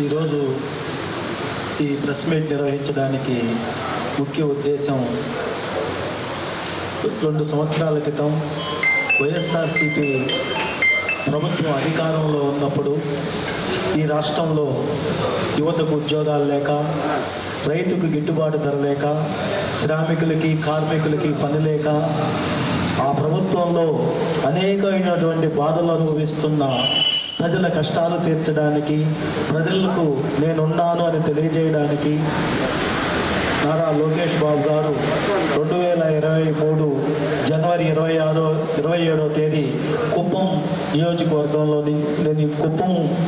ఈరోజు ఈ press meet నిర్వహించడానికి ముఖ్య ఉద్దేశం 2 సంవత్సరాల క్రితం వైఎస్ఆర్సీపీ ప్రభుత్వం అధికారంలో ఉన్నప్పుడు ఈ రాష్ట్రంలో యువతకు ఉద్యోగాలు లేక, రైతుకు గిట్టుబాటు ధర లేక, శ్రామికులకి కార్మికులకి పని లేక ఆ ప్రభుత్వంలో అనేకమైనటువంటి బాధలు అనుభవిస్తున్న ప్రజల కష్టాలు తీర్చడానికి, ప్రజలకు నేనున్నాను అని తెలియజేయడానికి నారా లోకేష్ బాబు గారు 2023 జనవరి 27వ తేదీ కుప్పం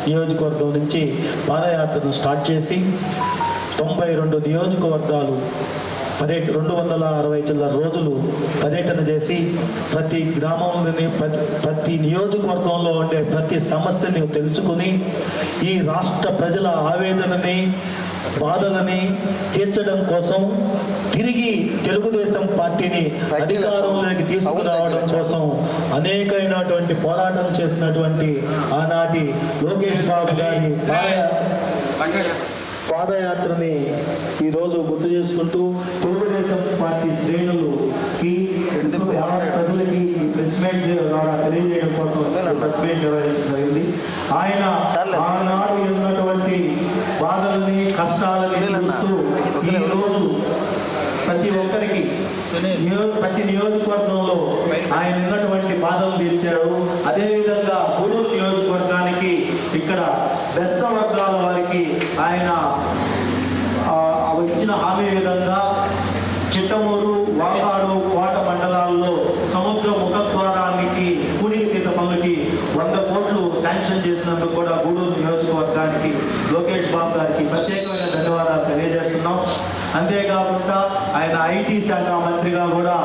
నియోజకవర్గం నుంచి పాదయాత్రను స్టార్ట్ చేసి 92 నియోజకవర్గాలు 260 చిల్లర రోజులు పర్యటన చేసి ప్రతి గ్రామంలోని ప్రతి నియోజకవర్గంలో ఉండే ప్రతి సమస్యని తెలుసుకుని ఈ రాష్ట్ర ప్రజల ఆవేదనని, బాధలని తీర్చడం కోసం తిరిగి తెలుగుదేశం పార్టీని అధికారంలోకి తీసుకురావడం కోసం అనేకమైనటువంటి పోరాటం చేసినటువంటి ఆనాటి లోకేష్ బాబు గారి పాదయాత్రని ఈరోజు గుర్తు చేసుకుంటూ తెలుగుదేశం పార్టీ శ్రేణులకి ప్రజలకి ప్రెస్ మీట్ ద్వారా తెలియజేయడం కోసం ప్రెస్ మీట్ నిర్వహించడం జరిగింది. ఆయన ఆనాడు ఉన్నటువంటి బాధల్ని, కష్టాలని చూస్తూ ఈరోజు ప్రతి నియోజకవర్గంలో ఆయన ఉన్నటువంటి బాధలు తీర్చాడు. అదేవిధంగా గూడూరు నియోజకవర్గానికి ఇక్కడ బెస్త వర్గాల వారికి ఆయన ఇచ్చిన హామీ విధంగా చిట్టమూరు, వాకాడు, కోట మండలాల్లో సముద్ర ముఖద్వారానికి కూడికిత పనులకి 100 కోట్లు శాంక్షన్ చేసినందుకు కూడా గూడూరు నియోజకవర్గానికి లోకేష్ బాబు గారికి ప్రత్యేకమైన ధన్యవాదాలు తెలియజేస్తున్నాం. అంతేకాకుండా ఆయన ఐటీ శాఖ మంత్రిగా కూడా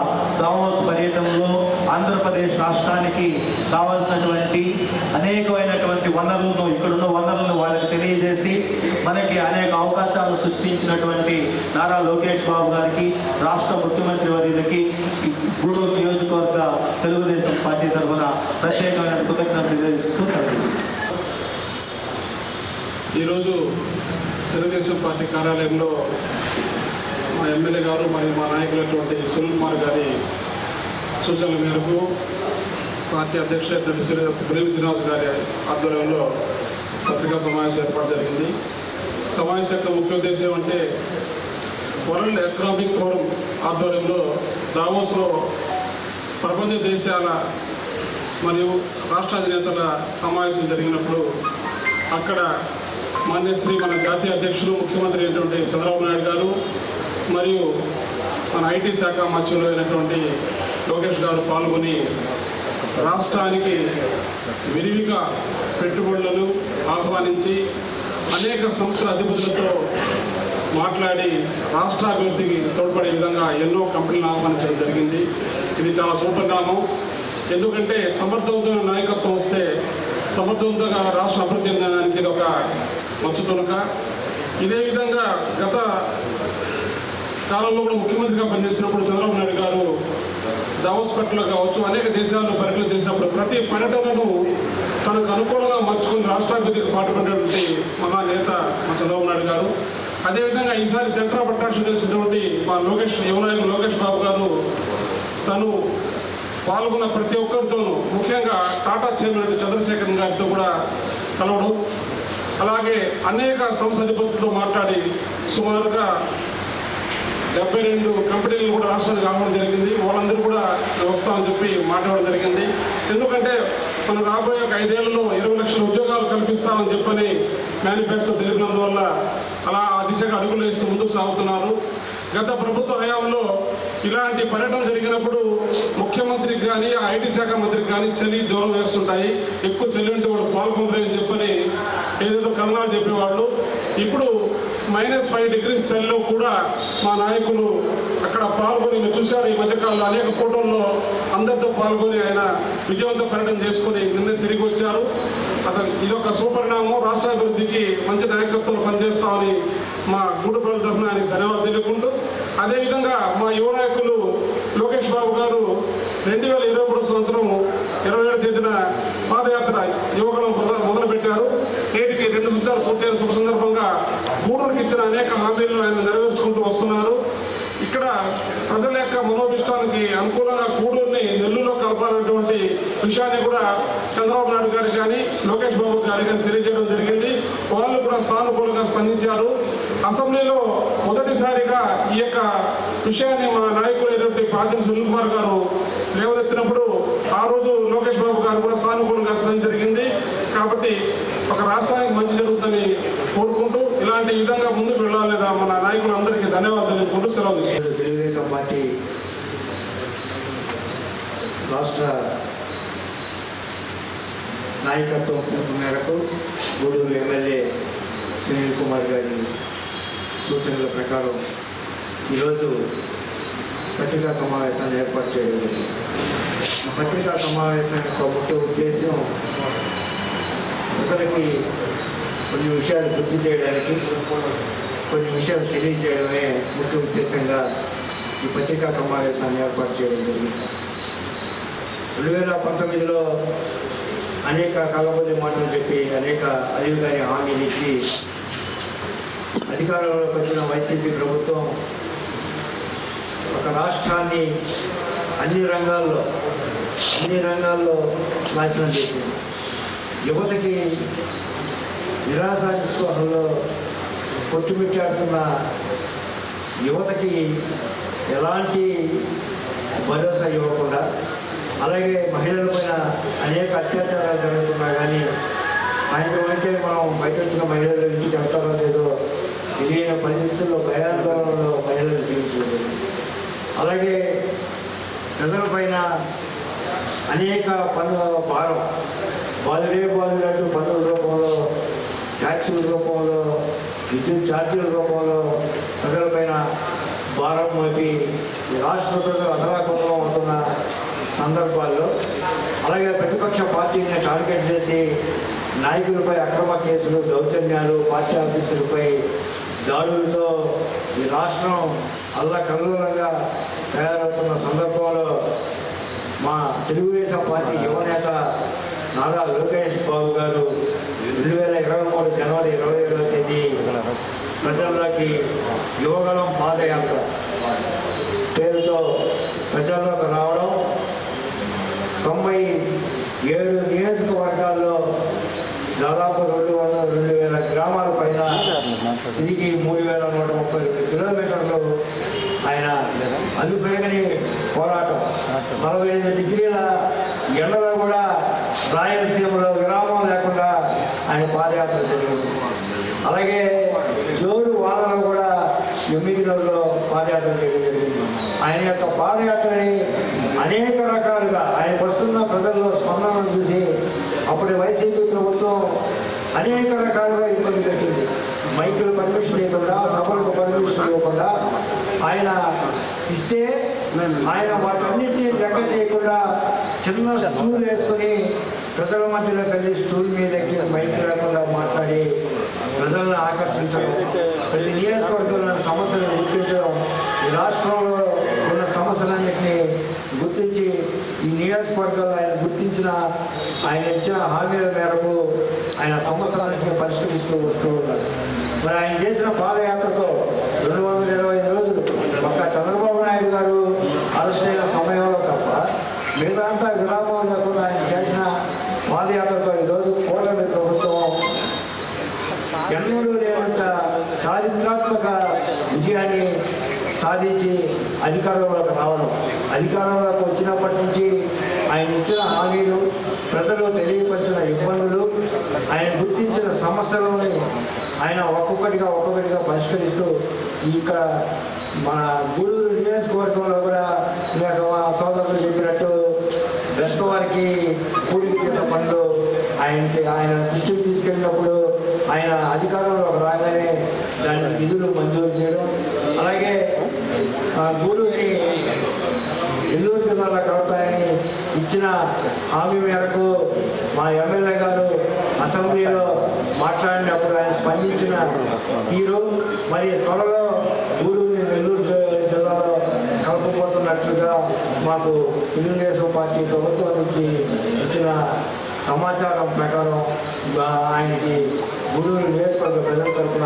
దావోస్ పర్యటనలో ఆంధ్రప్రదేశ్ రాష్ట్రానికి కావాల్సినటువంటి అనేకమైనటువంటి వనరులను, ఇక్కడున్న వనరులను వాళ్ళకి తెలియజేసి మనకి అనేక అవకాశాలు సృష్టించినటువంటి నారా లోకేష్ బాబు గారికి, రాష్ట్ర ముఖ్యమంత్రి వర్యులకి గూడూరు నియోజకవర్గ తెలుగుదేశం పార్టీ తరఫున ప్రత్యేకమైన కృతజ్ఞతలు తెలియజేస్తూ ఈరోజు తెలుగుదేశం పార్టీ కార్యాలయంలో మా ఎమ్మెల్యే గారు మరియు మా నాయకులైనటువంటి సునీల్ కుమార్ గారి సూచనల మేరకు పార్టీ అధ్యక్షుడు ప్రేమ్ శ్రీనివాస్ గారి ఆధ్వర్యంలో పత్రికా సమావేశం ఏర్పాటు జరిగింది. సమావేశం యొక్క ముఖ్య ఉద్దేశం అంటే వరల్డ్ ఎకనామిక్ ఫోరం ఆధ్వర్యంలో దావోస్లో ప్రపంచ దేశాల మరియు రాష్ట్ర అధినేతల సమావేశం జరిగినప్పుడు అక్కడ మాన్యశ్రీ మన జాతీయ అధ్యక్షులు, ముఖ్యమంత్రి అయినటువంటి చంద్రబాబు నాయుడు గారు మరియు మన ఐటీ శాఖ మంత్రులు అయినటువంటి లోకేష్ గారు పాల్గొని రాష్ట్రానికి విరివిగా పెట్టుబడులను ఆహ్వానించి అనేక సంస్థల అధిపతులతో మాట్లాడి రాష్ట్రాభివృద్ధికి తోడ్పడే విధంగా ఎన్నో కంపెనీలను ఆహ్వానించడం జరిగింది. ఇది చాలా శుభపరిణామం. ఎందుకంటే సమర్థవంతమైన నాయకత్వం వస్తే సమర్థవంతంగా రాష్ట్ర అభివృద్ధి చెందడానికి ఇది ఒక మంచుతునక. ఇదే విధంగా గత కాలంలో కూడా ముఖ్యమంత్రిగా పనిచేసినప్పుడు చంద్రబాబు నాయుడు గారు దావోస్ పట్ల కావచ్చు అనేక దేశాల్లో పర్యటన చేసినప్పుడు ప్రతి పర్యటనను తనకు అనుకూలంగా మార్చుకుని రాష్ట్రాభివృద్ధికి పాటుపడినటువంటి మహానేత మా చంద్రబాబు నాయుడు గారు. అదేవిధంగా ఈసారి సెంటర్ ఆఫ్ అట్రాక్షన్ తెలిసినటువంటి మా యువనాయకులు లోకేష్ బాబు గారు తను పాల్గొన్న ప్రతి ఒక్కరితోనూ, ముఖ్యంగా టాటా చైర్మన్ చంద్రశేఖర్ గారితో కూడా కలవడం, అలాగే అనేక సంస్థ అధిపతులతో మాట్లాడి సుమారుగా 72 కంపెనీలు కూడా రాష్ట్రానికి రావడం జరిగింది. వాళ్ళందరూ కూడా వస్తామని చెప్పి మాట్లాడడం జరిగింది. ఎందుకంటే మనం రాబోయే 5 ఏళ్లలో 20 లక్షల ఉద్యోగాలు కల్పిస్తామని చెప్పని మేనిఫెస్టో తెలిపినందువల్ల అలా ఆ దిశగా అడుగులు వేస్తూ ముందుకు సాగుతున్నారు. గత ప్రభుత్వ హయాంలో ఇలాంటి పర్యటన జరిగినప్పుడు ముఖ్యమంత్రికి కానీ, ఐటీ శాఖ మంత్రికి కానీ చలి జ్వరం వేస్తుంటాయి. ఎక్కువ చలి ఉంటే వాళ్ళు పాల్గొనలేదని చెప్పని ఏదేదో కథనాలు చెప్పేవాళ్ళు. ఇప్పుడు -5 డిగ్రీస్ చలిలో కూడా మా నాయకులు అక్కడ పాల్గొని మీరు చూశారు. ఈ మధ్యకాలంలో అనేక ఫోటోల్లో అందరితో పాల్గొని ఆయన విజయవంత పర్యటన చేసుకుని నిన్న తిరిగి వచ్చారు. అతను ఇదొక సుపరిణామం. రాష్ట్రాభివృద్ధికి మంచి నాయకత్వం పనిచేస్తామని మా గూడూరు ప్రజల తరఫున ఆయనకు ధన్యవాదాలు తెలుపుకుంటూ, అదేవిధంగా మా యువ నాయకులు లోకేష్ బాబు గారు 2023 సంవత్సరం 27వ తేదీన పాదయాత్ర యువకులు మొదలుపెట్టారు. నేటికి 2 సంవత్సరాలు పూర్తయిన శుభ సందర్భంగా గూడూరుకి ఇచ్చిన అనేక హామీలను ఆయన నెరవేర్చుకుంటూ వస్తున్నారు. ఇక్కడ ప్రజల యొక్క మనోభిష్టానికి అనుకూలంగా గూడూరుని నెల్లూరులో కలపాలనేటువంటి విషయాన్ని కూడా చంద్రబాబు నాయుడు గారికి కానీ లోకేష్ బాబు గారికి కానీ తెలియజేయడం జరిగింది. వాళ్ళు కూడా సానుకూలంగా స్పందించారు. అసెంబ్లీలో మొదటిసారిగా ఈ యొక్క విషయాన్ని మా నాయకులైనటువంటి పాసిం సునీల్ కుమార్ గారు లేవనెత్తినప్పుడు ఆ రోజు లోకేష్ బాబు గారు కూడా సానుకూలంగా స్పందించడం జరిగింది. కాబట్టి ఒక రాష్ట్రానికి మంచి జరుగుతుందని కోరుకుంటూ ఇలాంటి విధంగా ముందుకు వెళ్ళాలని మన నాయకులందరికీ ధన్యవాదాలు తెలుపుకుంటూ సెలవు తీసుకుంటాం. తెలుగుదేశం పార్టీ రాష్ట్ర నాయకత్వం పిలుపు మేరకు గూడూరు ఎమ్మెల్యే సునీల్ కుమార్ గారి సూచనల ప్రకారం ఈరోజు పత్రికా సమావేశాన్ని ఏర్పాటు చేయడం జరిగింది. పత్రికా సమావేశం యొక్క ముఖ్య ఉద్దేశం ప్రజలకి కొన్ని విషయాలు గుర్తు చేయడానికి, కొన్ని విషయాలు తెలియజేయడమే ముఖ్య ఉద్దేశంగా ఈ పత్రికా సమావేశాన్ని ఏర్పాటు చేయడం జరిగింది. 2019లో అనేక కలబొల్లి మాటలు చెప్పి అనేక అలివిగాని హామీలు ఇచ్చి అధికారంలోకి వచ్చిన వైసీపీ ప్రభుత్వం ఒక రాష్ట్రాన్ని అన్ని రంగాల్లో నాశనం చేసింది. యువతకి నిరాశ నిస్పృహల్లో కొట్టుమిట్టాడుతున్న యువతకి ఎలాంటి భరోసా ఇవ్వకుండా, అలాగే మహిళలపైన అనేక అత్యాచారాలు జరుగుతున్నా కానీ సాయంత్రం అయితే మనం బయట వచ్చిన మహిళలు ఇంటికి వెళ్తారో లేదో తెలియని పరిస్థితుల్లో భయాందోళనలో మహిళలు జీవించలేదు. అలాగే ప్రజలపైన అనేక పన్నుల భారం, బాధుడంటూ పన్నుల రూపంలో, ట్యాక్సుల రూపంలో, విద్యుత్ ఛార్జీల రూపంలో ప్రజలపైన భారం మోపి రాష్ట్ర ప్రజలు అధరాకుతం అవుతున్న సందర్భాల్లో, అలాగే ప్రతిపక్ష పార్టీని టార్గెట్ చేసి నాయకులపై అక్రమ కేసులు, దౌర్జన్యాలు, పార్టీ ఆఫీసులపై దాడులతో ఈ రాష్ట్రం అల్లకల్లోలంగా తయారవుతున్న సందర్భంలో మా తెలుగుదేశం పార్టీ యువనేత నారా లోకేష్ బాబు గారు 2023 జనవరి 27వ తేదీ ప్రజల్లోకి యువగళం పాదయాత్ర పేరుతో ప్రజల్లోకి రావడం, 97 నియోజకవర్గాల్లో దాదాపు 200,000 గ్రామాల పైన తిరిగి 3,132 కిలోమీటర్లు ఆయన అలుపెరగని పోరాటం, 45 డిగ్రీల ఎండలో కూడా రాయలసీమలో విరామం లేకుండా ఆయన పాదయాత్ర జరిగింది. అలాగే జోరు వానలో కూడా ఎమ్మిగినూరులో పాదయాత్ర చేయడం జరిగింది. ఆయన యొక్క పాదయాత్రని అనేక రకాలుగా ఆయనకు వస్తున్న ప్రజల్లో స్పందనను చూసి అప్పుడు వైసీపీ ప్రభుత్వం అనేక రకాలుగా ఇబ్బంది పెట్టింది. మైకులు పర్మిషన్ ఇవ్వకుండా, సభలకు పర్మిషన్ ఇవ్వకుండా, ఆయన ఇస్తే ఆయన వాటన్నింటినీ లెక్క చేయకుండా చిన్న స్టూల్ వేసుకొని ప్రజల మధ్యలో కలిసి స్టూల్ మీద ఎక్కి మైక్ లేకుండా మాట్లాడి ప్రజలను ఆకర్షించడం, ప్రతి నియోజకవర్గంలో సమస్యలను గుర్తించడం, ఈ రాష్ట్రంలో ఉన్న సమస్యలన్నింటినీ గుర్తించి ఈ నియోజకవర్గాల్లో ఆయన గుర్తించిన, ఆయన ఇచ్చిన హామీల మేరకు ఆయన సమస్యలన్నింటినీ పరిష్కరిస్తూ వస్తూ ఉన్నారు. మరి ఆయన చేసిన పాదయాత్రతో 225 రోజులు ఒక్క చంద్రబాబు నాయుడు గారు అరెస్ట్ అయిన సమయంలో తప్ప మిగతాంతా విరామం లేకుండా ఆయన చేసిన పాదయాత్రతో ఈరోజు కూటమి ప్రభుత్వం ఎన్నడూ లేనంత చారిత్రాత్మక విజయాన్ని సాధించి అధికారంలోకి రావడం, అధికారంలోకి వచ్చినప్పటి నుంచి ఆయన ఇచ్చిన హామీలు, ప్రజలు తెలియపరిచిన ఇబ్బందులు, ఆయన గుర్తించిన సమస్యలను ఆయన ఒక్కొక్కటిగా పరిష్కరిస్తూ ఇక్కడ మన గూడూరు నియోజకవర్గంలో కూడా మా సోదరులు చెప్పినట్టు బెస్తవారికి కూడికి కింద పనులు ఆయన దృష్టికి తీసుకెళ్ళినప్పుడు ఆయన అధికారంలోకి రాగానే దానికి నిధులు మంజూరు చేయడం, అలాగే గూడూరుని నెల్లూరు జిల్లాలో కలుపుతాయని ఇచ్చిన హామీ మేరకు మా ఎమ్మెల్యే గారు అసెంబ్లీలో మాట్లాడినప్పుడు ఆయన స్పందించిన తీరు, మరి త్వరలో గూడూరుని నెల్లూరు జిల్లాలో కలుపుకోతున్నట్లుగా మాకు తెలుగుదేశం పార్టీ ప్రభుత్వం నుంచి ఇచ్చిన సమాచారం ప్రకారం ఆయనకి గూడూరు నియోజకవర్గ ప్రజల తరఫున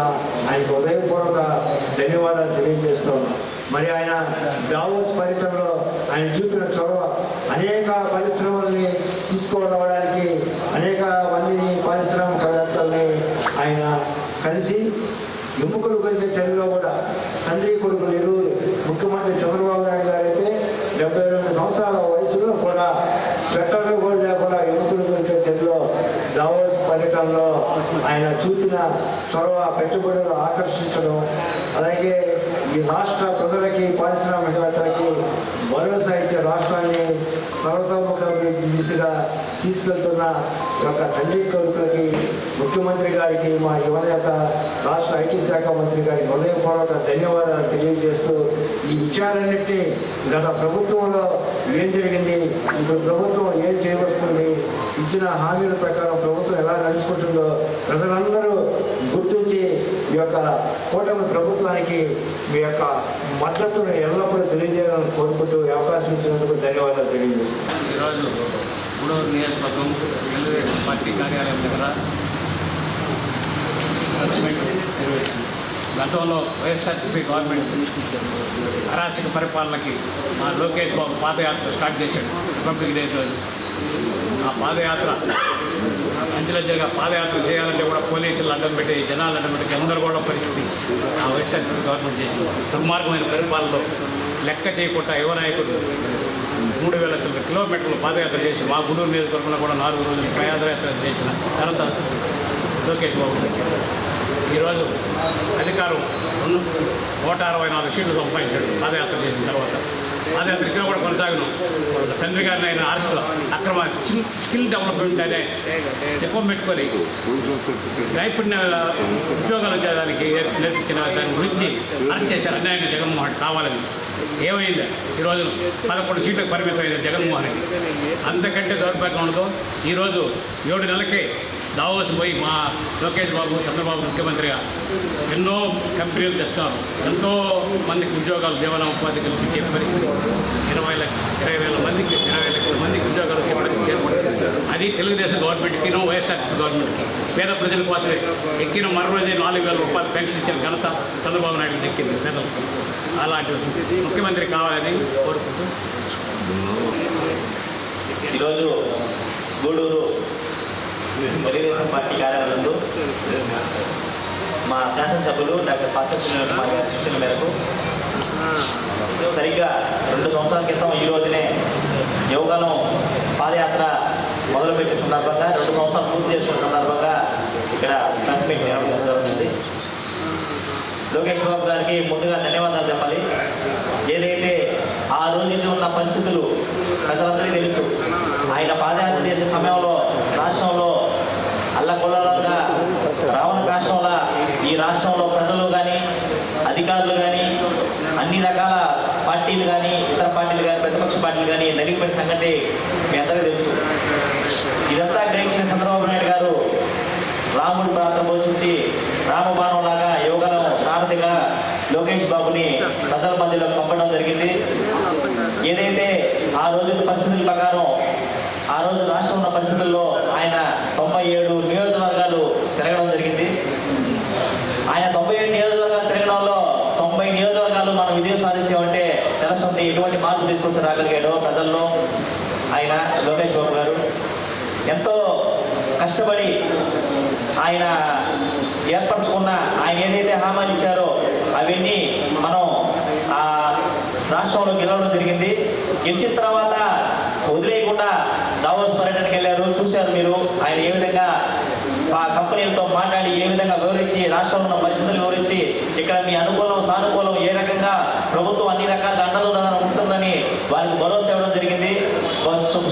ఆయనకు హృదయపూర్వక ధన్యవాదాలు తెలియజేస్తూ ఉన్నాం. మరి ఆయన దావోస్ పర్యటనలో ఆయన చూపిన చొరవ అనేక పరిశ్రమల్ని తీసుకురావడానికి అనేక మందిని పారిశ్రామికవేత్తల్ని ఆయన కలిసి ఎముకలు కొరికే చలిలో కూడా తండ్రి కొడుకులు ఇరువురు ముఖ్యమంత్రి చంద్రబాబు నాయుడు గారు అయితే 72 సంవత్సరాల వయసులో కూడా స్వెటర్లు కూడా లేకుండా ఎముకలు కొరికే చలిలో దావోస్ పర్యటనలో ఆయన చూపిన చొరవ పెట్టుబడులు ఆకర్షించడం, అలాగే ఈ రాష్ట్ర ప్రజలకి పారిశ్రామికవేత్తలకి భరోసా ఇచ్చే రాష్ట్రాన్ని సర్వతోముఖాభివృద్ధి దిశగా తీసుకెళ్తున్న ఒక తండ్రి కొడుకులకి ముఖ్యమంత్రి గారికి మా యువనేత రాష్ట్ర ఐటీ శాఖ మంత్రి గారికి హృదయపూర్వక ధన్యవాదాలు తెలియజేస్తూ ఈ విషయాలన్నింటినీ గత ప్రభుత్వంలో ఏం జరిగింది, ఇప్పుడు ప్రభుత్వం ఏం చేయవస్తుంది, ఇచ్చిన హామీల ప్రకారం ప్రభుత్వం ఎలా నడుచుకుంటుందో ప్రజలందరూ గుర్తించి ఈ యొక్క కూటమి ప్రభుత్వానికి మీ యొక్క మద్దతును ఎల్లప్పుడూ తెలియజేయాలని కోరుకుంటూ అవకాశం ఇచ్చినందుకు ధన్యవాదాలు తెలియజేస్తున్నాను. ఈరోజు గూడూరు నియోజకవర్గం తెలుగుదేశం పార్టీ కార్యాలయం దగ్గర ప్రెస్ మీట్ నిర్వహించింది. గతంలో వైఎస్ఆర్సీపీ గవర్నమెంట్ అరాచక పరిపాలనకి మా లోకేష్ బాబు పాదయాత్ర స్టార్ట్ చేశాడు రిపబ్లిక్ డే రోజు. ఆ పాదయాత్ర అంచెలంచెలుగా పాదయాత్ర చేయాలంటే కూడా పోలీసులు అడ్డం పెట్టి జనాలు అడ్డం పెట్టి గందరగోళ పరిస్థితి ఆ వైఎస్ఆర్సీపీ గవర్నమెంట్ చేసింది. దుర్మార్గమైన పరిపాలనలో లెక్క చేయకుండా యువ నాయకుడు 3000 కిలోమీటర్లు పాదయాత్ర చేసి మా గూడూరు నియోజకవర్గంలో కూడా 4 రోజులు పాదయాత్ర చేసిన ఘనత లోకేష్ బాబు. ఈరోజు అధికారం 164 సీట్లు సంపాదించాడు పాదయాత్ర చేసిన తర్వాత. పాదయాత్ర ఇక్కడ కూడా కొనసాగను. తండ్రి గారిని ఆయన ఆర్ట్స్లో అక్రమ స్కిల్ డెవలప్మెంట్ అనే ఎక్కువ పెట్టుకొని నైపుణ్య ఉద్యోగాలు చేయడానికి నేర్పించిన దాని గురించి అరెస్ట్ చేశారు అన్యాయంగా జగన్మోహన్ కావాలని. ఏమైంది ఈరోజు 11 సీట్లకు పరిమితమైన జగన్మోహన్ రెడ్డి. అంతకంటే దౌర్భాగ్యం ఉండదు. ఈరోజు 7 నెలలకే దావోస్ పోయి మా లోకేష్ బాబు చంద్రబాబు ముఖ్యమంత్రిగా ఎన్నో కంపెనీలు తెస్తున్నారు. ఎంతో మందికి ఉద్యోగాలు జీవనోపాధి కల్పించే పరిస్థితి 20 వేల మందికి 20 లక్షల మందికి ఉద్యోగాలు ఇవ్వడానికి ఏర్పడుతుంది. అది తెలుగుదేశం గవర్నమెంట్కి వైఎస్ఆర్ గవర్నమెంట్కి పేద ప్రజల కోసమే ఎక్కిన మరో రోజే 4000 రూపాయలు పెన్షన్ ఇచ్చిన ఘనత చంద్రబాబు నాయుడు దక్కింది పేదలకు. అలాంటి ముఖ్యమంత్రి కావాలని కోరుకుంటూ ఈరోజు గూడూరు తెలుగుదేశం పార్టీ కార్యాలయంలో మా శాసనసభ్యులు డాక్టర్ పాసర్ శ్రీనివాస్ కుమార్ గారి సూచన మేరకు సరిగ్గా 2 సంవత్సరాల క్రితం ఈ రోజునే యువగలం పాదయాత్ర మొదలుపెట్టే సందర్భంగా 2 సంవత్సరాలు పూర్తి చేసుకున్న సందర్భంగా ఇక్కడ ప్రెస్ మీట్ నిర్వహించడం జరుగుతుంది. లోకేష్ బాబు గారికి ముందుగా ధన్యవాదాలు చెప్పాలి. ఏదైతే ఆ రోజు ఉన్న పరిస్థితులు ప్రజలందరికీ తెలుసు. ఆయన పాదయాత్ర చేసే సమయంలో రాష్ట్రంలో అల్లకొల్లగా రావణ కాష్టంలో ఈ రాష్ట్రంలో ప్రజలు కానీ అధికారులు కానీ అన్ని రకాల పార్టీలు కానీ ఇతర పార్టీలు కానీ ప్రతిపక్ష పార్టీలు కానీ నలిగిపోయిన సంగతి మీ అందరికీ తెలుసు. ఇదంతా గ్రహించిన చంద్రబాబు నాయుడు గారు రాముడి పాత్ర పోషించి రామబాణం లాగా యువగలం సారథిగా లోకేష్ బాబుని ప్రజల మధ్యలో పంపడం జరిగింది. ఏదైతే ఆ రోజు పరిస్థితుల ప్రకారం ఆ రోజు రాష్ట్రం ఉన్న పరిస్థితుల్లో ఆయన 97 నియోజకవర్గాలు తిరగడం జరిగింది. ఆయన 97 నియోజకవర్గాలు తిరగడంలో 90 నియోజకవర్గాలు మనం విజయం సాధించామంటే తెలుస్తుంది ఎటువంటి మార్పు తీసుకొచ్చి రాగలిగాడో ప్రజల్లో ఆయన లోకేష్ బాబు గారు. ఎంతో కష్టపడి ఆయన ఏర్పరచుకున్న ఆయన ఏదైతే హామీలు ఇచ్చారో అవన్నీ మనం ఆ రాష్ట్రంలో గెలవడం జరిగింది. గెలిచిన తర్వాత వదిలేయకుండా దావోస్ పర్యటనకి వెళ్ళారు. చూశారు మీరు ఆయన ఏ విధంగా ఆ కంపెనీలతో మాట్లాడి ఏ విధంగా వివరించి రాష్ట్రంలో ఉన్న పరిస్థితులు వివరించి ఇక్కడ మీ అనుకూలం సానుకూలం ఏ రకంగా ప్రభుత్వం అన్ని రకాలుగా అండదండగా ఉంటుందని వారికి భరోసా ఇవ్వడం జరిగింది.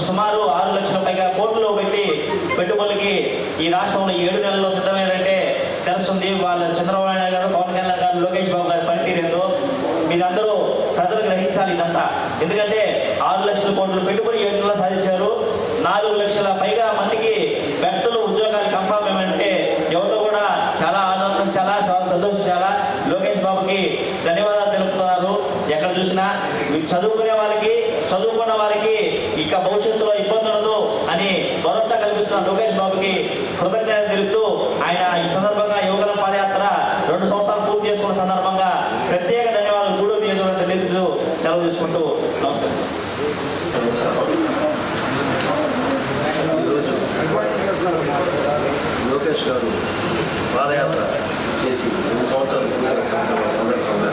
సుమారు 6 లక్షల పైగా కోట్లు పెట్టి పెట్టుబడులకి ఈ రాష్ట్రంలో 7 నెలల్లో సిద్ధమైనంటే తెలుస్తుంది వాళ్ళ చంద్రబాబు నాయుడు గారు, పవన్ కళ్యాణ్ గారు, లోకేష్ బాబు గారి పనితీరేందో మీరందరూ ప్రజలు గ్రహించాలి ఇదంతా. ఎందుకంటే 6 లక్షల కోట్ల పెట్టుబడి 7 నెలలు సాధించారు. 4 లక్షల పైగా మందికి వ్యక్తులు ఉద్యోగాలు కన్ఫర్మ్ ఏమంటే ఎవరితో కూడా చాలా ఆనందం, చాలా సంతోషించాలా. లోకేష్ బాబుకి ధన్యవాదాలు తెలుపుతున్నారు. ఎక్కడ చూసినా చదువుకునే వారికి చదువుకున్న వారికి ఇక భవిష్యత్తులో ఇబ్బంది ఉండదు అని భరోసా కల్పిస్తున్న లోకేష్ బాబుకి కృతజ్ఞతలు తెలుపుతూ ఆయన ఈ సందర్భంగా నమస్కారం సార్. ఈరోజు లోకేష్ గారు పాదయాత్ర చేసి 2 సంవత్సరాలు సందర్భంగా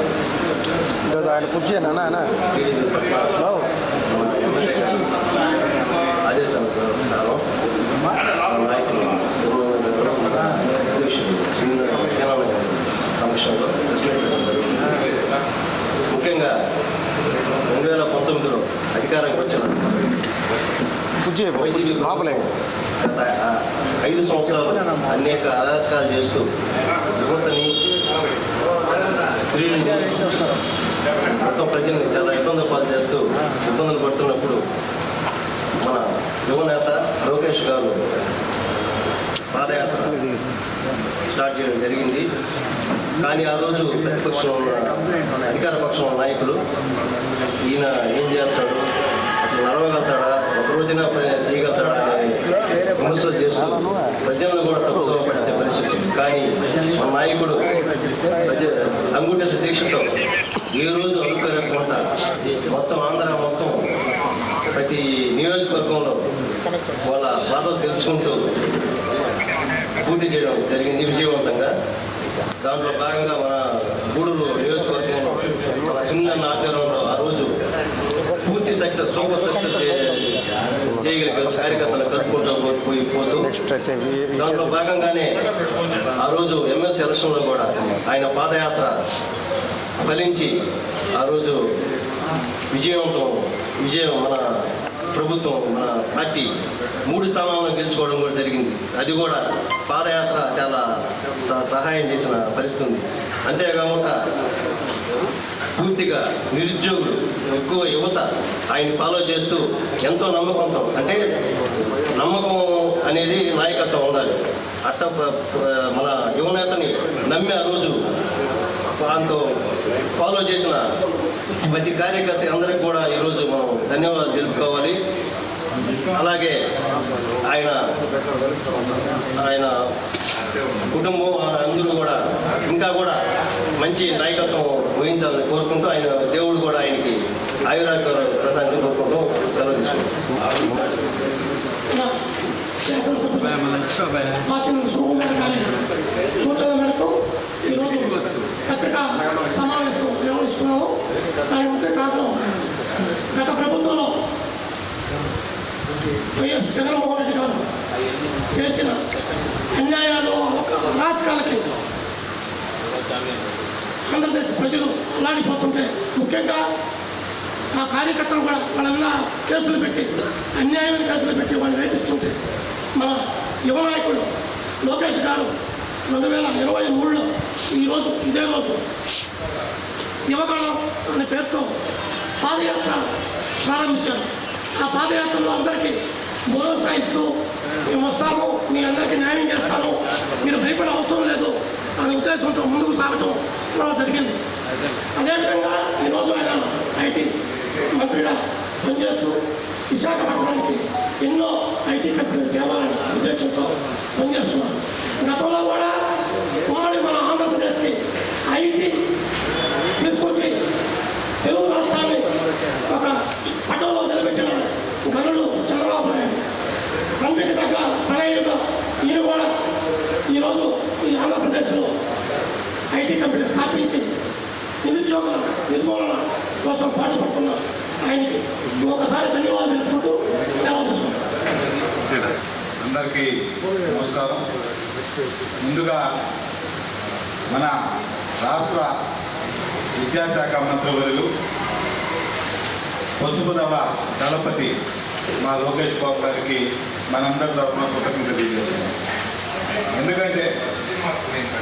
ఆయన కూర్చోనా టీడీపీ పట్ల మన ఎమ్మెల్యే గారు ఆదేశాల ప్రకారం నాయకులు సమక్షంలో ముఖ్యంగా 2019లో అధికారానికి వచ్చిన వైసీపీ లోపలే గత 5 సంవత్సరాలు అనేక అరాచకాలు చేస్తూ యువతని స్త్రీలని మొత్తం ప్రజల్ని చాలా ఇబ్బందులు పాలు చేస్తూ ఇబ్బందులు పడుతున్నప్పుడు మన యువనేత లోకేష్ గారు పాదయాత్ర స్టార్ట్ చేయడం జరిగింది. కానీ ఆ రోజు ప్రతిపక్షంలో ఉన్న అధికార పక్షంలో నాయకులు ఈయన ఏం చేస్తాడు, అసలు నడవగలుగుతాడా, ఒక రోజున చేయగలుగుతాడా అని విమర్శలు చేస్తూ ప్రజలను కూడా తప్పుగా పట్టించే పరిస్థితి. కానీ మన నాయకుడు అంగుంఠ దీక్షతో ఏ రోజు అనుకోకుండా మొత్తం ఆంధ్ర మొత్తం ప్రతి నియోజకవర్గంలో వాళ్ళ బాధలు తెలుసుకుంటూ పూర్తి చేయడం జరిగింది విజయవంతంగా. దాంట్లో భాగంగా మన గూడూరు నియోజకవర్గంలో మన సింగన్న ఆధ్వర్యంలో ఆ రోజు పూర్తి సక్సెస్ సూపర్ సక్సెస్ చేయగలిగారు కార్యకర్తలు కలుపుకుంటూ పోతూ. దాంట్లో భాగంగానే ఆ రోజు ఎమ్మెల్సీ ఎలక్షన్లో కూడా ఆయన పాదయాత్ర ఫలించి ఆ రోజు విజయం మన ప్రభుత్వం మన పార్టీ 3 స్థానాలను గెలుచుకోవడం కూడా జరిగింది. అది కూడా పాదయాత్ర చాలా సహాయం చేసిన పరిస్థితి ఉంది. అంతేకాకుండా పూర్తిగా నిరుద్యోగులు ఎక్కువ యువత ఆయన ఫాలో చేస్తూ ఎంతో నమ్మకంతో, అంటే నమ్మకం అనేది నాయకత్వం ఉండాలి. అట్ట మన యువనేతని నమ్మి ఆ రోజు దాంతో ఫాలో చేసిన ప్రతి కార్యకర్త అందరికీ కూడా ఈరోజు మనం ధన్యవాదాలు తెలుపుకోవాలి. అలాగే ఆయన కుటుంబం అందరూ కూడా ఇంకా కూడా మంచి నాయకత్వం వహించాలని కోరుకుంటూ ఆయన దేవుడు కూడా ఆయనకి ఆయురాగ్యాలు ప్రసాదించి కోరుకుంటూ సెలవు తీసుకుంటాం. సూచన మేరకు ఈరోజు పత్రికా సమావేశం నిర్వహిస్తున్నాము. దాని ముఖ్య కారణం గత ప్రభుత్వంలో వైఎస్ జగన్మోహన్ రెడ్డి గారు చేసిన అన్యాయాలు అరాచకాలకి ఆంధ్రప్రదేశ్ ప్రజలు అలాడిపోతుంటే, ముఖ్యంగా ఆ కార్యకర్తలు కూడా వాళ్ళ కేసులు పెట్టి అన్యాయమైన కేసులు పెట్టి వాళ్ళు వేధిస్తుంటే మన యువ నాయకుడు లోకేష్ గారు 2023లో ఈరోజు ఇదే రోజు యువగణం అనే పేరుతో పాదయాత్ర ప్రారంభించారు. ఆ పాదయాత్రలో అందరికీ భరోసా ఇస్తూ మేము వస్తాము, మీ అందరికీ న్యాయం చేస్తాము, మీరు భయపడే అవసరం లేదు అనే ఉద్దేశంతో ముందుకు సాగటం కూడా జరిగింది. అదేవిధంగా ఈరోజు ఆయన ఐటీ మంత్రిగా పనిచేస్తూ విశాఖపట్నానికి ఎన్నో ఐటీ కంపెనీలు తేవాలనే ఉద్దేశంతో పనిచేస్తున్నారు. గతంలో కూడా ఉమ్మడి మన ఆంధ్రప్రదేశ్కి ఐటీ తీసుకొచ్చి తెలుగు రాష్ట్రాన్ని ఒక పటంలో నిలబెట్టిన గనుడు చంద్రబాబు నాయుడు. తండ్రికి తగ్గ తనయుడుగా ఈయన కూడా ఈరోజు ఈ ఆంధ్రప్రదేశ్లో ఐటీ కంపెనీ స్థాపించి నిరుద్యోగుల నిర్మూలన కోసం పాటుపడుతున్న ఆయనకి ఒకసారి ధన్యవాదాలు తెలుపుకుంటూ సెలవు తీసుకుంటాం. అందరికీ నమస్కారం. ముందుగా మన రాష్ట్ర విద్యాశాఖ మంత్రివర్యులు పసుపుదల దళపతి మా లోకేష్ బాబు గారికి మనందరి తరఫున కృతజ్ఞతలు తెలియజేస్తున్నాం. ఎందుకంటే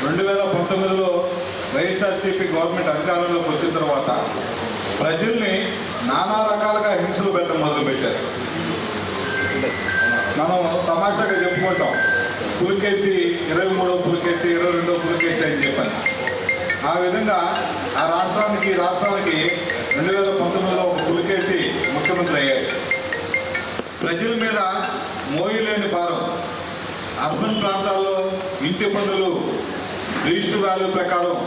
2019లో వైఎస్ఆర్సీపీ గవర్నమెంట్ అధికారంలోకి వచ్చిన తర్వాత ప్రజల్ని నానా రకాలుగా హింసలు పెట్టడం మొదలుపెట్టారు. మనం తమాషాగా చెప్పుకుంటాం, పులికేసి 23వ పులికేసి 22వ పులికేసి అని చెప్పాను. ఆ విధంగా ఆ రాష్ట్రానికి 2019లో ఒక పులికేసి ముఖ్యమంత్రి అయ్యారు. ప్రజల మీద మోయలేని భారం, అర్బన్ ప్రాంతాల్లో ఇంటి పన్నులు రిజిస్టర్ వాల్యూ ప్రకారం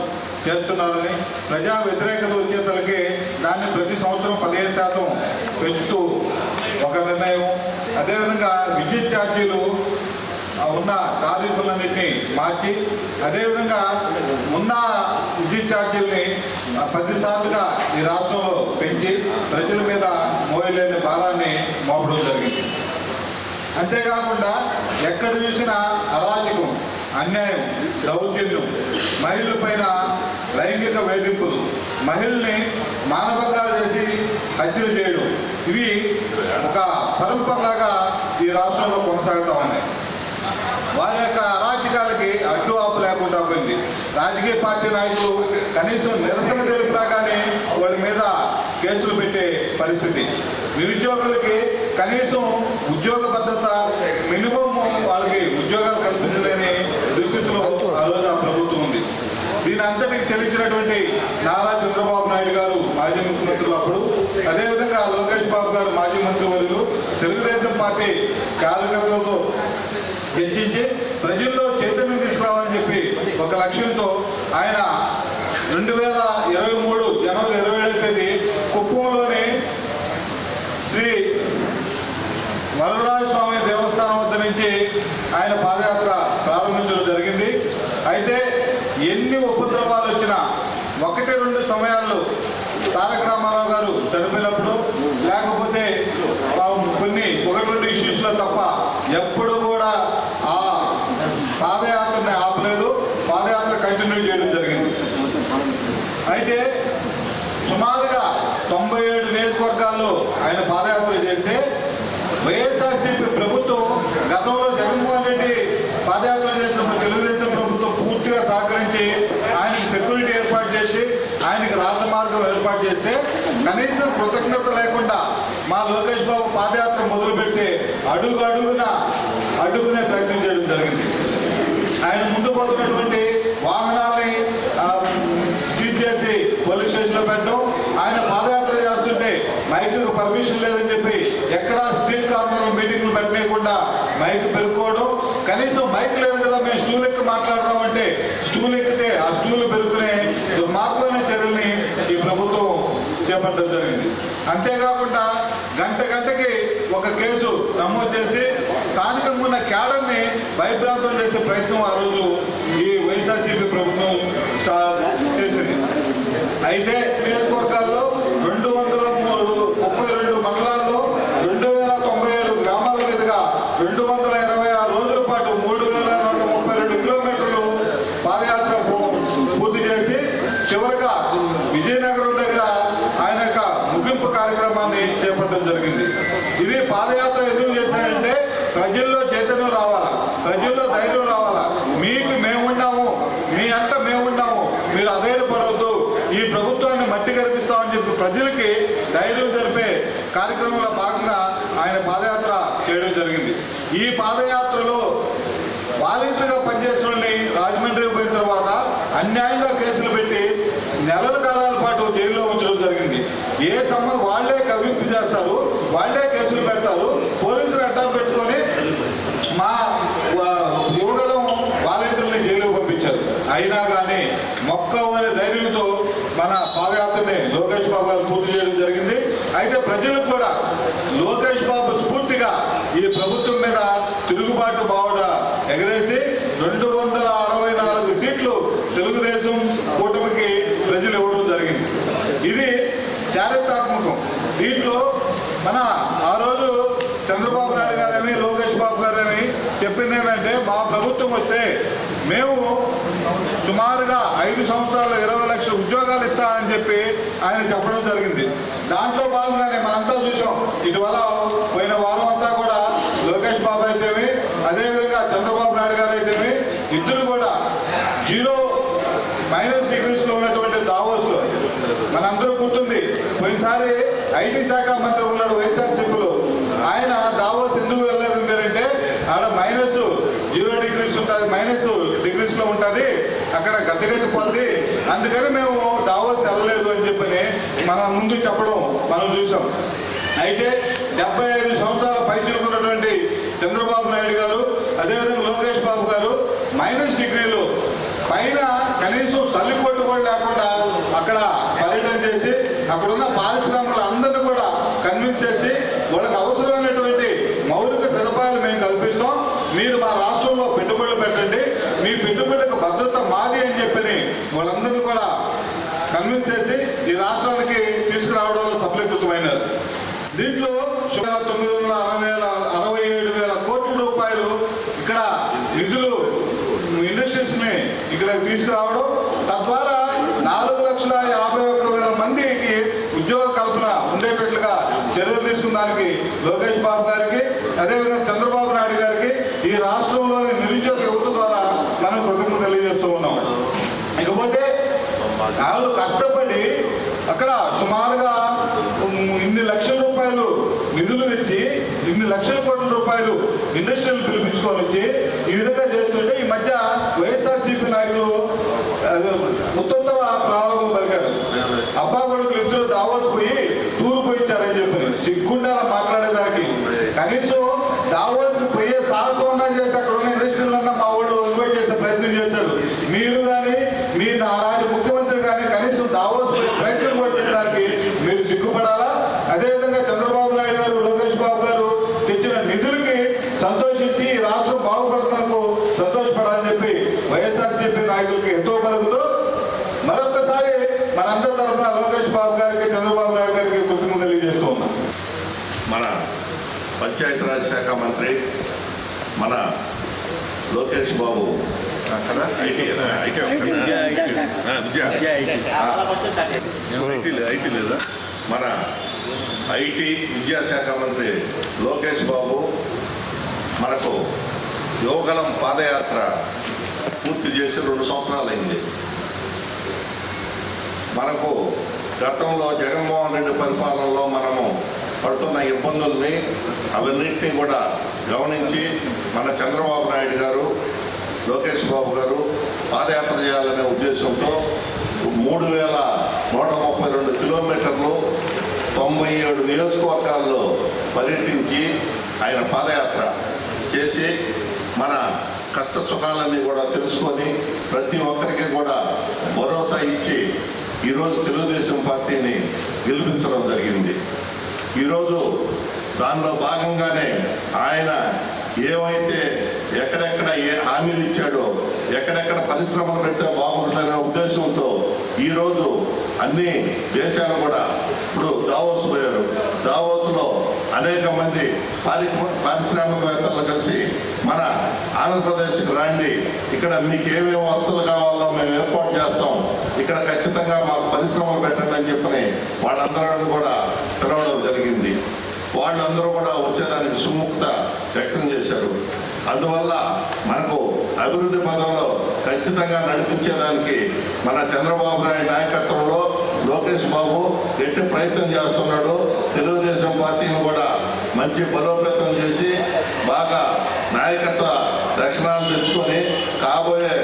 చేస్తున్నారని, ప్రజా వ్యతిరేకత వచ్చేతలకి దాన్ని ప్రతి సంవత్సరం 15% ఛార్జీలు ఉన్న టారిఫ్లన్నింటినీ మార్చి అదేవిధంగా ఉన్న విద్యుత్ ఛార్జీలని 10 సార్లుగా ఈ రాష్ట్రంలో పెంచి ప్రజల మీద మోయలేని భారాన్ని మోపడం జరిగింది. అంతేకాకుండా ఎక్కడ చూసినా అరాచకం, అన్యాయం, దౌర్జన్యం, మహిళలపైన లైంగిక వేధింపులు, మహిళల్ని మానభంగాలు చేసి హత్యలు చేయడం, ఇవి ఒక పరంపరలాగా ఈ రాష్ట్రంలో కొనసాగుతూ ఉన్నాయి. వారి యొక్క అరాచకాలకి అడ్డు ఆపు లేకుండా పోయింది. రాజకీయ పార్టీ నాయకులు కనీసం నిరసన తెలిపినా కానీ వాళ్ళ మీద కేసులు పెట్టే పరిస్థితి. నిరుద్యోగులకి కనీసం ఉద్యోగ భద్రత, మినిమం వాళ్ళకి ఉద్యోగాలు కల్పించలేని దుస్థితిలో ఆ రోజు ఆ ప్రభుత్వం ఉంది. దీని అంతటికి చెల్లించినటువంటి నారా చంద్రబాబు నాయుడు గారు మాజీ ముఖ్యమంత్రులు అప్పుడు, అదేవిధంగా లోకేష్ బాబు గారు మాజీ మంత్రివర్యులు తెలుగుదేశం పార్టీ కార్యకర్తలతో చర్చించి ప్రజల్లో చైతన్యం తీసుకురావాలని చెప్పి ఒక లక్ష్యంతో ఆయన 2023 జనవరి 27వ తేదీ కుప్పంలోని శ్రీ వరదరాజ స్వామి దేవస్థానం వద్ద నుంచి ఆయన పాదయాత్ర ప్రారంభించడం జరిగింది. అయితే ఎన్ని ఉపద్రవాలు వచ్చినా 1-2 సమయాల్లో తారక రామారావు గారు చనిపోయినప్పుడు, లేకపోతే కొన్ని 1-2 ఇష్యూస్లో తప్ప ఎప్పుడు కూడా ఆ పాదయాత్రని ఆపలేదు. పాదయాత్ర కంటిన్యూ చేయడం జరిగింది. అయితే సుమారుగా 97 నియోజకవర్గాల్లో ఆయన పాదయాత్ర చేస్తే వైఎస్ఆర్సీపీ ప్రభుత్వం గతంలో జగన్మోహన్ రెడ్డి పాదయాత్ర చేసినప్పుడు తెలుగుదేశం ప్రభుత్వం పూర్తిగా సహకరించి ఆయనకి సెక్యూరిటీ ఏర్పాటు చేసి ఆయనకి రాజమార్గం ఏర్పాటు చేస్తే కనీసం కృతజ్ఞత లేకుండా మా లోకేష్ బాబు పాదయాత్ర మొదలుపెట్టి అడుగునే ప్రయత్నం చేయడం జరిగింది. ఆయన ముందు పోతున్నటువంటి వాహనాల్ని సీజ్ చేసి పోలీస్ స్టేషన్లో పెట్టడం, ఆయన పాదయాత్ర చేస్తుంటే మైక్ పర్మిషన్ లేదని చెప్పి ఎక్కడా స్ట్రీట్ కార్నర్లో మీటింగ్లు పెట్టలేకుండా మైక్ పెరుక్కోవడం, కనీసం మైక్ లేదు కదా మేము స్టూల్ ఎక్కి మాట్లాడదామంటే స్టూల్ ఎక్కితే ఆ స్టూల్ పెరుకునే దుర్మార్గమైన చర్యల్ని ఈ ప్రభుత్వం చేపట్టడం జరిగింది. అంతేకాకుండా గంటకి ఒక కేసు నమోదు చేసి స్థానికంగా ఉన్న క్యాడర్ని భయభ్రాంతం చేసే ప్రయత్నం ఆ రోజు ఈ వైఎస్ఆర్సీపీ ప్రభుత్వం చేసింది. అయితే నియోజకవర్గాల్లో 232 మండలాల్లో 2097 గ్రామాల మీదుగా 226 రోజుల పాటు 3132 కిలోమీటర్లు పాదయాత్ర పూర్తి చేసి చివరిగా విజయనగరం దగ్గర ఆయన యొక్క ముగింపు కార్యక్రమాన్ని చేపట్టడం జరిగింది. ఇది పాదయాత్ర ఎందుకు చేశారంటే ప్రజల్లో చైతన్యం రావాలా, ప్రజల్లో ధైర్యం రావాలా, మీకు మేమున్నాము, మీ అంత మేమున్నాము, మీరు అధైర్యపడవద్దు, ఈ ప్రభుత్వాన్ని మట్టి కనిపిస్తామని చెప్పి ప్రజలకి ధైర్యం జరిపే కార్యక్రమంలో భాగంగా ఆయన పాదయాత్ర చేయడం జరిగింది. ఈ పాదయాత్రలో వాలంటీర్గా పనిచేసిన వాళ్ళని రాజమండ్రికి పోయిన తర్వాత అన్యాయంగా కేసులు పెట్టి నెలల కాలాల పాటు జైల్లో ఉంచడం జరిగింది. వాళ్ళే కవింపు చేస్తారు, వాళ్ళే కేసులు పెడతారు, పోలీసులు అడ్డా పెట్టుకొని మా యువగలం వాలంటీర్ని జైలుకు పంపించారు. అయినా కానీ మొక్కవనే ధైర్యంతో మన పాదయాత్రని లోకేష్ బాబు గారు పూర్తి చేయడం జరిగింది. అయితే ప్రజలకు కూడా లోకేష్ బాబు స్ఫూర్తిగా ఈ ప్రభుత్వం మీద తిరుగుబాటు బావుట ఎగరేసి 264 సీట్లు తెలుగుదేశం కూటమికి ప్రజలు ఇవ్వడం జరిగింది. ఇది చారిత్రాత్మకం. దీంట్లో మన ఆ రోజు చంద్రబాబు నాయుడు గారని లోకేష్ బాబు గారని చెప్పింది ఏంటంటే మా ప్రభుత్వం వస్తే మేము సుమారుగా 5 సంవత్సరాలు 20 లక్షల ఉద్యోగాలు ఇస్తామని చెప్పి ఆయన చెప్పడం జరిగింది. దాంట్లో భాగంగానే మనంతా చూసాం. ఇటీవల పోయిన వారం అంతా కూడా లోకేష్ బాబు అయితేమి, అదేవిధంగా చంద్రబాబు నాయుడు గారు అయితేమి, ఇద్దరు కూడా -డిగ్రీస్లో ఉన్నటువంటి దావోస్లో మనందరూ గుర్తుంది. పోయినసారి ఐటీ శాఖ మంత్రి ఉన్నాడు వైఎస్ఆర్సీపీలో, ఆయన దావోస్ ఎందుకు వెళ్ళలేదు మీరంటే ఆడ -0 డిగ్రీస్ ఉంటుంది, -డిగ్రీస్లో ఉంటుంది, అక్కడ గడ్డగట్టిపోతుంది, అందుకని మేము దావోస్ వెళ్ళలేదు అని చెప్పని మనం ముందు చెప్పడం మనం చూసాం. అయితే 75 సంవత్సరాల పైచుకున్నటువంటి చంద్రబాబు నాయుడు గారు, అదేవిధంగా లోకేష్ బాబు గారు -డిగ్రీలు పైన కనీసం చల్లికొట్టు కూడా లేకుండా అక్కడ పర్యటన చేసి అక్కడున్న పారిశ్రామికులు అందరినీ కూడా కన్విన్స్ చేసి వాళ్ళకి అవసరమైనటువంటి మౌలిక సదుపాయాలు మేము కల్పిస్తాం, మీరు మా రాష్ట్రంలో పెట్టుబడులు పెట్టండి, మీ పెట్టుబడులకు భద్రత మాది అని చెప్పని వాళ్ళందరినీ కూడా కన్విన్స్ చేసి ఈ రాష్ట్రానికి తీసుకురావడంలో సఫలీకృతమైనారు. దీంట్లో 967,000 కోట్ల రూపాయలు ఇక్కడ నిధులు ఇండస్ట్రీస్ని ఇక్కడ తీసుకురావడం, తద్వారా 4,51,000 మందికి ఉద్యోగ కల్పన ఉండేటట్లుగా చర్యలు తీసుకున్నానికి లోకేష్ బాబు గారికి, అదేవిధంగా చంద్రబాబు నాయుడు గారికి ఈ రాష్ట్రంలోని నిరుద్యోగ యువత ద్వారా మనం కృతజ్ఞతలు తెలియజేస్తూ ఉన్నాం. ఇకపోతే వాళ్ళు కష్టపడి అక్కడ సుమారుగా ఇన్ని లక్షల రూపాయలు నిధులు ఇచ్చి, ఇన్ని లక్షల కోట్ల రూపాయలు ఇండస్ట్రీలు పిలిపించుకొని వచ్చి ఈ విధంగా చేస్తుంటే ఈ మధ్య వైఎస్ఆర్సీపీ నాయకులు ఉత్తమ ప్రారంభం పలికారు. అబ్బా కొడుకులు ఇద్దరు దావోస్ పోయి టూర్ పోయించారని చెప్పి సిగ్గుండాల మాట్లాడేదానికి. కనీసం దావోస్ పోయే సాహసం చేసి అక్కడ ఉన్న ఇండస్ట్రీలన్నా మా వాళ్ళు ఇన్వైట్ చేసే ప్రయత్నం చేశారు. మీరు కానీ మీ నాటి ముఖ్యమంత్రి కానీ కనీసం దావోస్ పోయే ప్రయత్నం కూడా చేయడానికి మీరు సిగ్గుపడాలా. అదేవిధంగా చంద్రబాబు నాయుడు గారు, లోకేష్ బాబు గారు తెచ్చిన నిధులకి సంతోషించి రాష్ట్రం బాగుపడుతున్నందుకు సంతోషపడాలని చెప్పి వైఎస్ఆర్సీపీ నాయకులకి ఎంతో పలుకుతూ మరొకసారి మనందరి తరఫున లోకేష్ బాబు గారికి, చంద్రబాబు నాయుడు గారికి కృతజ్ఞతలు తెలియజేస్తూ ఉన్నాం. మన పంచాయతీరాజ్ శాఖ మంత్రి మన లోకేష్ బాబు కదా, ఐటీ లేదా, మన ఐటీ విద్యాశాఖ మంత్రి లోకేష్ బాబు మనకు యువగలం పాదయాత్ర పూర్తి చేసి 2 సంవత్సరాలైంది. మనకు గతంలో జగన్మోహన్ రెడ్డి పరిపాలనలో మనము పడుతున్న ఇబ్బందుల్ని అవన్నింటినీ కూడా గమనించి మన చంద్రబాబు నాయుడు గారు, లోకేష్ బాబు గారు పాదయాత్ర చేయాలనే ఉద్దేశంతో 3,132 కిలోమీటర్లు 97 నియోజకవర్గాల్లో పర్యటించి ఆయన పాదయాత్ర చేసి మన కష్ట సుఖాలన్నీ కూడా తెలుసుకొని ప్రతి ఒక్కరికి కూడా భరోసా ఇచ్చి ఈరోజు తెలుగుదేశం పార్టీని గెలిపించడం జరిగింది. ఈరోజు దానిలో భాగంగానే ఆయన ఏమైతే ఎక్కడెక్కడ ఏ హామీలు ఇచ్చాడో, ఎక్కడెక్కడ పరిశ్రమలు పెడితే బాగుంటుందనే ఉద్దేశంతో ఈరోజు అన్ని దేశాలు కూడా ఇప్పుడు దావోస్ పోయారు. దావోస్లో అనేక మంది పారిశ్రామికవేత్తలు కలిసి మన ఆంధ్రప్రదేశ్కి రండి, ఇక్కడ మీకు ఏమేమి వస్తువులు కావాలో మేము ఏర్పాటు చేస్తాం, ఇక్కడ ఖచ్చితంగా మాకు పరిశ్రమలు పెట్టండి అని చెప్పని వాళ్ళందరూ కూడా పిలవడం జరిగింది. వాళ్ళందరూ కూడా వచ్చేదానికి సుముఖత వ్యక్తం చేశారు. అందువల్ల మనకు అభివృద్ధి పదంలో ఖచ్చితంగా నడిపించేదానికి మన చంద్రబాబు నాయుడు నాయకత్వంలో లోకేష్ బాబు గట్టి ప్రయత్నం చేస్తున్నాడు. తెలుగుదేశం పార్టీని కూడా మంచి బలోపేతం చేసి బాగా నాయకత్వ లక్షణాలు తెచ్చుకొని కాబోయే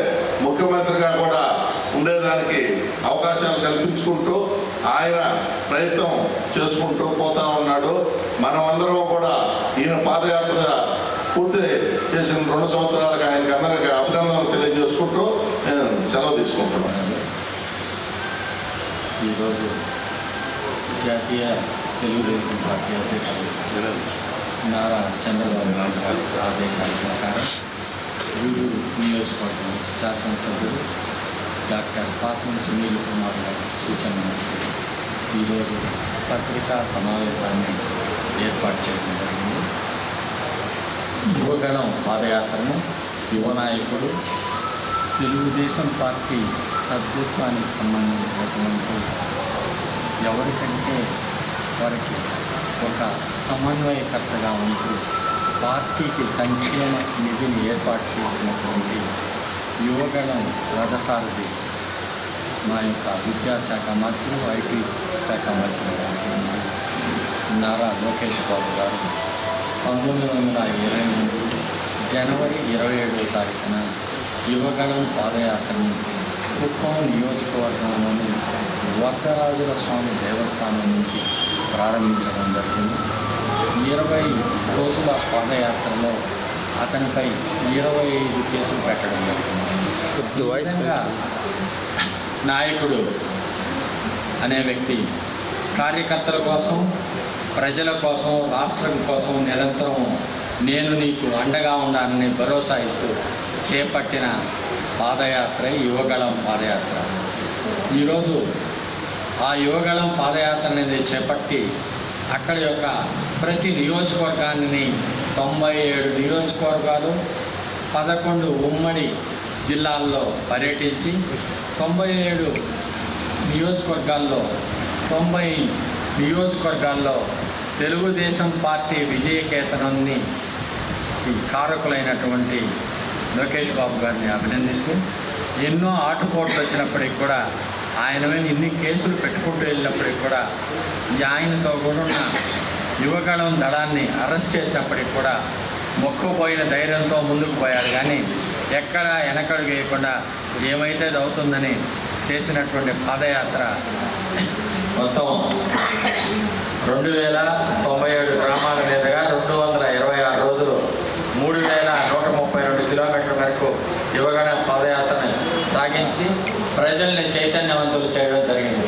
ముఖ్యమంత్రిగా కూడా ఉండేదానికి అవకాశాలు కల్పించుకుంటూ ఆయన ప్రయత్నం చేసుకుంటూ పోతా ఉన్నాడు. మనమందరం కూడా ఈయన పాదయాత్ర పూర్తి చేసిన 2 సంవత్సరాలుగా ఆయనకి అందరికీ అభినందనలు తెలియజేసుకుంటూ నేను సెలవు తీసుకుంటున్నాను. ఈరోజు జాతీయ తెలుగుదేశం పార్టీ అధ్యక్షుడు నారా చంద్రబాబు నాయుడు గారి ఆదేశాల ప్రకారం గూడూరు నియోజకవర్గం శాసనసభ్యుడు డాక్టర్ పాసం సునీల్ కుమార్ గారి సూచన మేరకు ఈరోజు పత్రికా సమావేశాన్ని ఏర్పాటు చేయడం జరిగింది. యువగణం పాదయాత్రను యువ నాయకుడు తెలుగుదేశం పార్టీ సభ్యత్వానికి సంబంధించినటువంటి ఎవరికంటే వారికి ఒక సమన్వయకర్తగా ఉంటూ పార్టీకి సంక్షేమ నిధిని ఏర్పాటు చేసినటువంటి యువగణం రథసారథి మా యొక్క విద్యాశాఖ మంత్రి, ఐటీ శాఖ మంత్రి నారా లోకేష్ బాబు గారు 1923 జనవరి 27వ తారీఖున యువగణం పాదయాత్రను కుప్పం నియోజకవర్గంలోని వరదరాజుల స్వామి దేవస్థానం నుంచి ప్రారంభించడం జరిగింది. 20 రోజుల పాదయాత్రలో అతనిపై 25 కేసులు పెట్టడం జరిగింది. విధంగా నాయకుడు అనే వ్యక్తి కార్యకర్తల కోసం ప్రజల కోసం, రాష్ట్రం కోసం నిరంతరం నేను నీకు అండగా ఉండాలని భరోసా ఇస్తూ చేపట్టిన పాదయాత్ర యువగళం పాదయాత్ర. ఈరోజు ఆ యువగళం పాదయాత్ర అనేది చేపట్టి అక్కడ యొక్క ప్రతి నియోజకవర్గాన్ని 97 నియోజకవర్గాలు 11 ఉమ్మడి జిల్లాల్లో పర్యటించి 97 నియోజకవర్గాల్లో 90 నియోజకవర్గాల్లో తెలుగుదేశం పార్టీ విజయకేతనాన్ని కారకులైనటువంటి లోకేష్ బాబు గారిని అభినందిస్తూ, ఎన్నో ఆటుపోట్లు వచ్చినప్పటికి కూడా ఆయన మీద ఇన్ని కేసులు పెట్టుకుంటూ వెళ్ళినప్పటికి కూడా ఆయనతో కూడా ఉన్న యువగళం దళాన్ని అరెస్ట్ చేసినప్పటికి కూడా మొక్కుపోయిన ధైర్యంతో ముందుకు పోయారు. కానీ ఎక్కడా వెనకడుగు వేయకుండా ఏమైతే అవుతుందని చేసినటువంటి పాదయాత్ర మొత్తం 2097 గ్రామాల మీదుగా 226 రోజులు 3132 కిలోమీటర్ల మేరకు యువగళం పాదయాత్రను సాగించి ప్రజల్ని చైతన్యవంతులు చేయడం జరిగింది.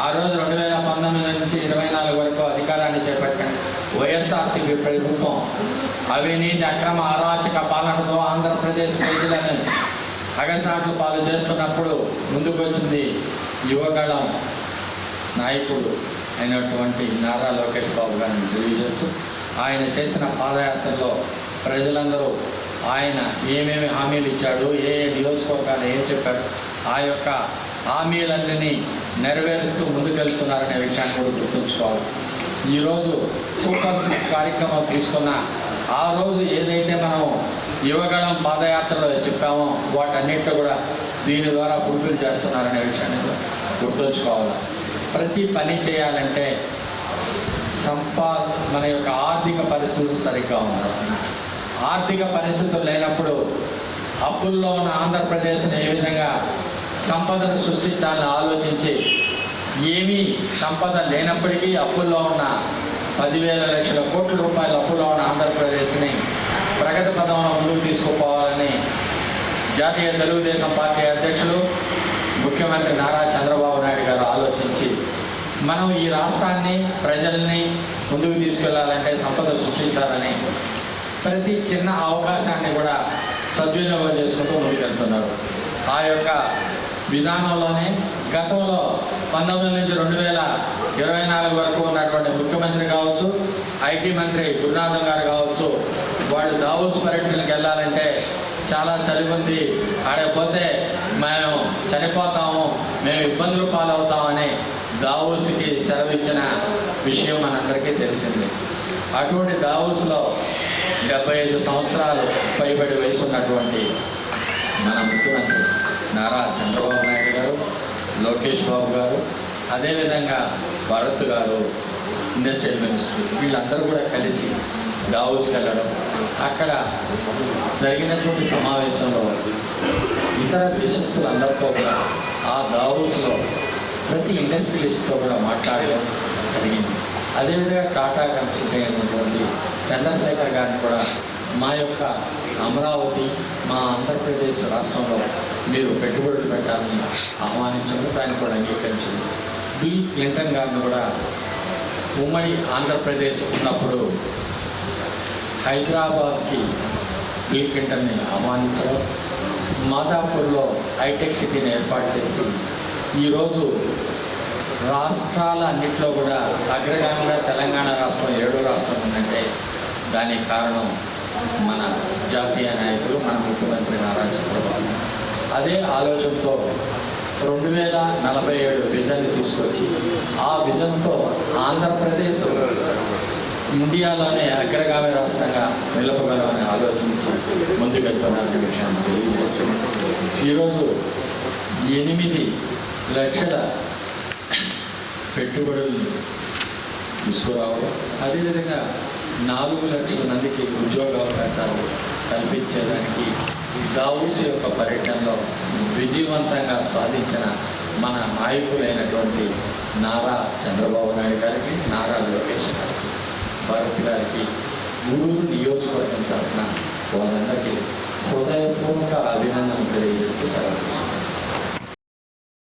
ఆ రోజు 2019 నుంచి 24 వరకు అధికారాన్ని చేపట్టిన వైఎస్ఆర్సీపీ ప్రభుత్వం అవినీతి, అక్రమ, అరాచక పాలనతో ఆంధ్రప్రదేశ్ ప్రజలను అగసాట్లు పాలు చేస్తున్నప్పుడు ముందుకు వచ్చింది యువగళం నాయకుడు అయినటువంటి నారా లోకేష్ బాబు గారిని తెలియజేస్తూ, ఆయన చేసిన పాదయాత్రలో ప్రజలందరూ ఆయన ఏమేమి హామీలు ఇచ్చాడు, ఏ నియోజకవర్గాలు ఏం చెప్పాడు, ఆ యొక్క హామీలన్నీ నెరవేరుస్తూ ముందుకెళ్తున్నారనే విషయాన్ని కూడా గుర్తుంచుకోవాలి. ఈరోజు సూపర్ 6 కార్యక్రమం తీసుకున్న ఆ రోజు ఏదైతే మనం యువగళం పాదయాత్రలో చెప్పామో వాటన్నిటిలో కూడా దీని ద్వారా ఫుల్ఫిల్ చేస్తున్నారనే విషయాన్ని కూడా గుర్తుంచుకోవాలి. ప్రతి పని చేయాలంటే మన యొక్క ఆర్థిక పరిస్థితులు సరిగ్గా ఉండాలి. ఆర్థిక పరిస్థితులు లేనప్పుడు అప్పుల్లో ఉన్న ఆంధ్రప్రదేశ్ని ఏ విధంగా సంపదను సృష్టించాలని ఆలోచించి, ఏమీ సంపద లేనప్పటికీ అప్పుల్లో ఉన్న 10,000 లక్షల కోట్ల రూపాయల అప్పుల్లో ఉన్న ఆంధ్రప్రదేశ్ని ప్రగతి పదంలో ముందుకు తీసుకుపోవాలని జాతీయ తెలుగుదేశం పార్టీ అధ్యక్షులు ముఖ్యమంత్రి నారా చంద్రబాబు నాయుడు గారు ఆలోచించి, మనం ఈ రాష్ట్రాన్ని, ప్రజల్ని ముందుకు తీసుకెళ్లాలంటే సంపద సృష్టించాలని ప్రతి చిన్న అవకాశాన్ని కూడా సద్వినియోగం చేసుకుంటూ ముందుకెళ్తున్నారు. ఆ యొక్క విధానంలోనే గతంలో 19 నుంచి 2024 వరకు ఉన్నటువంటి ముఖ్యమంత్రి కావచ్చు, ఐటీ మంత్రి గురునాథం గారు కావచ్చు, వాళ్ళు దావోస్ పర్యటనకు వెళ్ళాలంటే చాలా చలి ఉంది, ఆడకపోతే మేము చనిపోతాము, మేము ఇబ్బందులు పాలవుతామని దావోస్కి సెలవిచ్చిన విషయం మనందరికీ తెలిసింది. అటువంటి దావోస్లో 75 సంవత్సరాలు పైబడి వయసు ఉన్నటువంటి మన ముఖ్యమంత్రి నారా చంద్రబాబు నాయుడు గారు, లోకేష్ బాబు గారు, అదేవిధంగా భరత్ గారు ఇండస్ట్రియల్ మినిస్టర్, వీళ్ళందరూ కూడా కలిసి దావోస్కి వెళ్ళడం, అక్కడ జరిగినటువంటి సమావేశంలో ఇతర దేశస్తులందరితో కూడా ఆ దావోస్లో ప్రతి ఇండస్ట్రియలిస్ట్తో కూడా మాట్లాడడం జరిగింది. అదేవిధంగా టాటా కన్సల్టింగ్ అయినటువంటి చంద్రశేఖర్ గారిని కూడా మా యొక్క అమరావతి, మా ఆంధ్రప్రదేశ్ రాష్ట్రంలో మీరు పెట్టుబడులు పెట్టాలని ఆహ్వానించడం, దాన్ని కూడా అంగీకరించడం. బిల్ క్లింటన్ గారిని కూడా ఉమ్మడి ఆంధ్రప్రదేశ్ ఉన్నప్పుడు హైదరాబాద్కి బిల్ క్లింటన్ని ఆహ్వానించడం, మాదాపూర్లో హైటెక్ సిటీని ఏర్పాటు చేసి ఈరోజు రాష్ట్రాల అన్నింటిలో కూడా అగ్రగామిగా తెలంగాణ రాష్ట్రం 7వ రాష్ట్రం ఉందంటే దానికి కారణం మన జాతీయ నాయకులు, మన ముఖ్యమంత్రి నారా చంద్రబాబు. అదే ఆలోచనతో 2047 విజన్ తీసుకొచ్చి ఆ విజన్తో ఆంధ్రప్రదేశ్ ఇండియాలోనే అగ్రగామి రాష్ట్రంగా నిలపగలమని ఆలోచించి ముందుకెళ్తున్న విషయాన్ని తెలియజేస్తున్నాం. ఈరోజు 8 లక్షల పెట్టుబడులు తీసుకురావడం, అదేవిధంగా 4 లక్షల మందికి ఉద్యోగ అవకాశాలు కల్పించేదానికి దావోస్ యొక్క పర్యటనలో విజయవంతంగా సాధించిన మన నాయకులైనటువంటి నారా చంద్రబాబు నాయుడు గారికి, నారా లోకేష్ గారికి, భరత్ గారికి, గూడూరు నియోజకవర్గం తరఫున వాళ్ళందరికీ హృదయపూర్వక అభినందనలు తెలియజేస్తూ సెలవు.